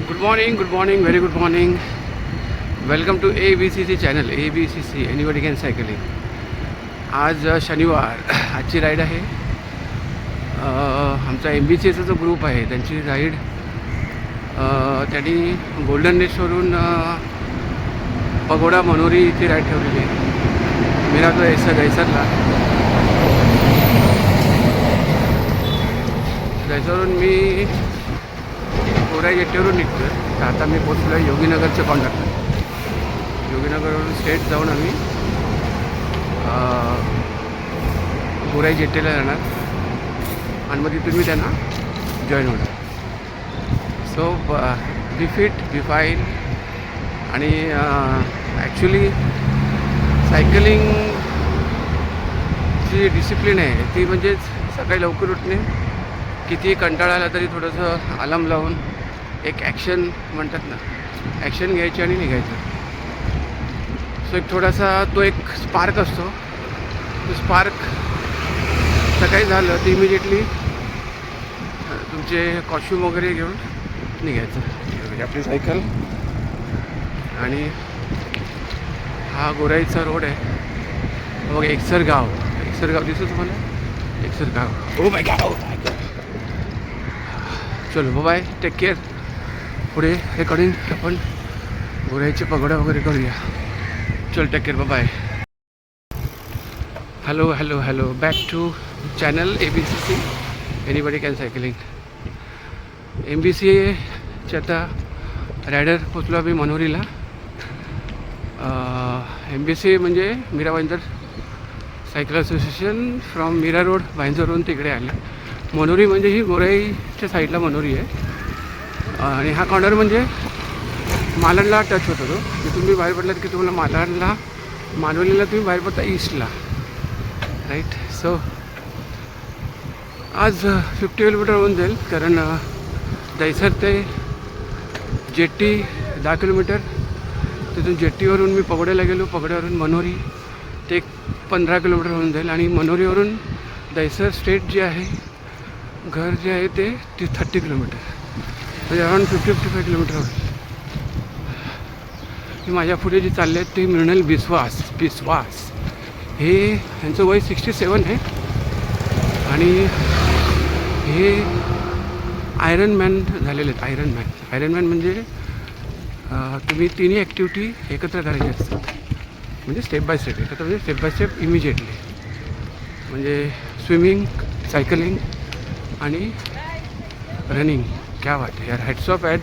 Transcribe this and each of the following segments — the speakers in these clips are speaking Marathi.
Good morning, very good morning. Welcome to ABCC channel. ABCC anybody can cycling. आज शनिवार, आजची राईड आहे. आमचा MBCचा जो ग्रुप आहे त्यांची राईड त्यांनी गोल्डन रेस्टवरून पगोडा मनोरी इथे राईड ठेवलेली आहे. मी राहतो दहिसरला. दहिसरवरून मी गोराई जेट्टीवरून निघतो आहे. तर आता मी पोचलो आहे योगीनगरचं कॉन्टॅक्टर. योगीनगरवरून स्ट्रेट जाऊन आम्ही गोराई जेट्टीला जाणार आणि मग तिथून मी त्यांना जॉईन होणार. So be fit, be fine. आणि ॲक्च्युली सायकलिंगची जी डिसिप्लिन आहे ती म्हणजेच सकाळी लवकर उठणे, किती कंटाळा आला तरी थोडंसं अलार्म लावून एक ॲक्शन म्हणतात ना, ॲक्शन घ्यायची आणि निघायचं. सो एक थोडासा तो एक स्पार्क असतो. तो स्पार्क सकाळी झालं तर इमिजिएटली तुमचे कॉस्ट्यूम वगैरे घेऊन निघायचं. म्हणजे आपली सायकल. आणि हा गोराईचा रोड आहे. मग एकसरगाव दिसतो तुम्हाला? एकसरगाव. Oh my God. चलो बाय, टेक केअर. पुढे रेकॉर्डिंग आपण गोराईचे पगोडा वगैरे करूया. चल, take care, bye. Hello. Back to channel ABCC anybody can cycling. MBCचे आता रायडर पोचलो आम्ही मनोरीला. MBC म्हणजे Mira Bhayandar cycle association from Mira road भाईंदरवरून तिकडे आले. मनोरी म्हणजे ही गोराईच्या साईडला मनोरी आहे. आणि हा कॉर्नर म्हणजे मालवणला टच होतो. तो तिथून मी बाहेर पडलात की तुम्हाला मालवणीला तुम्ही बाहेर पडता ईस्टला, राईट. सो आज 50 किलोमीटर होऊन जाईल, कारण दहिसर ते जेट्टी 10 किलोमीटर. तिथून जेट्टीवरून मी पगोड्याला गेलो. पगोड्यावरून मनोरी ते 15 किलोमीटर होऊन जाईल. आणि मनोरीवरून दहिसर स्टेट जे आहे, घर जे आहे ते 30 किलोमीटर, म्हणजे अराउंड 50-55 किलोमीटर होईल. ही माझ्या पुढे जे चालले आहेत ते मृणाल बिस्वास. हे यांचं वय 67 आहे. आणि हे आयरन मॅन झालेले आहेत. आयरन मॅन म्हणजे तुम्ही तिन्ही ॲक्टिव्हिटी एकत्र करायची असतात. म्हणजे स्टेप बाय स्टेप इमिजिएटली. म्हणजे स्विमिंग, सायकलिंग आणि रनिंग. क्या बात है यार. Heads of. At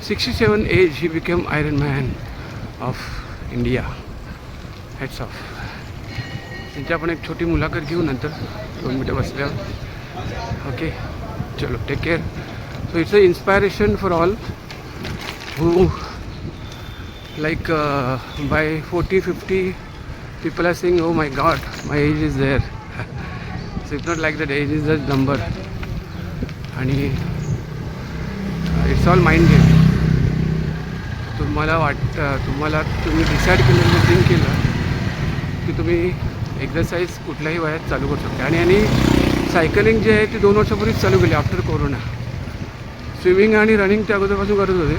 67 age he became iron man of India. Heads of. त्यांची आपण एक छोटी मुलाखत घेऊ नंतर 2 मिनटं बसल्यावर. ओके, चलो, take care. So it's a inspiration for all who like by 40-50 people are saying, oh my god, my age is there. So it's not like that. Age is a number. आणि इट्स ऑल माइंड गेम. तुम्ही डिसाईड केलेलं, थिंक केलं की तुम्ही एक्झरसाईज कुठल्याही वयात चालू करू शकता. आणि सायकलिंग जे आहे ते 2 वर्षापूर्वीच चालू केली आफ्टर कोरोना. स्विमिंग आणि रनिंग त्या अगोदरपासून करत होते.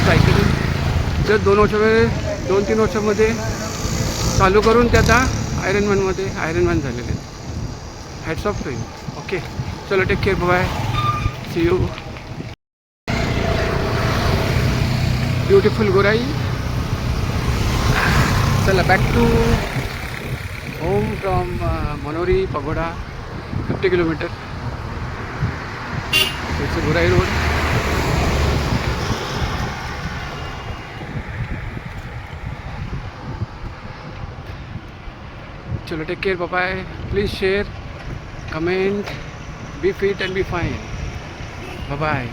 सायकलिंग जर 2-3 वर्षामध्ये चालू करून ते आता आयरन मॅन झालेले आहेत. Hats off to you. Okay, चलो, take care, bye, see you. Beautiful Gorai. चला, back to home from Manori pagoda. 50 kilometre. It's Gorai road. चलो, take care, bye. Please share, comment, be fit and be fine. Bye.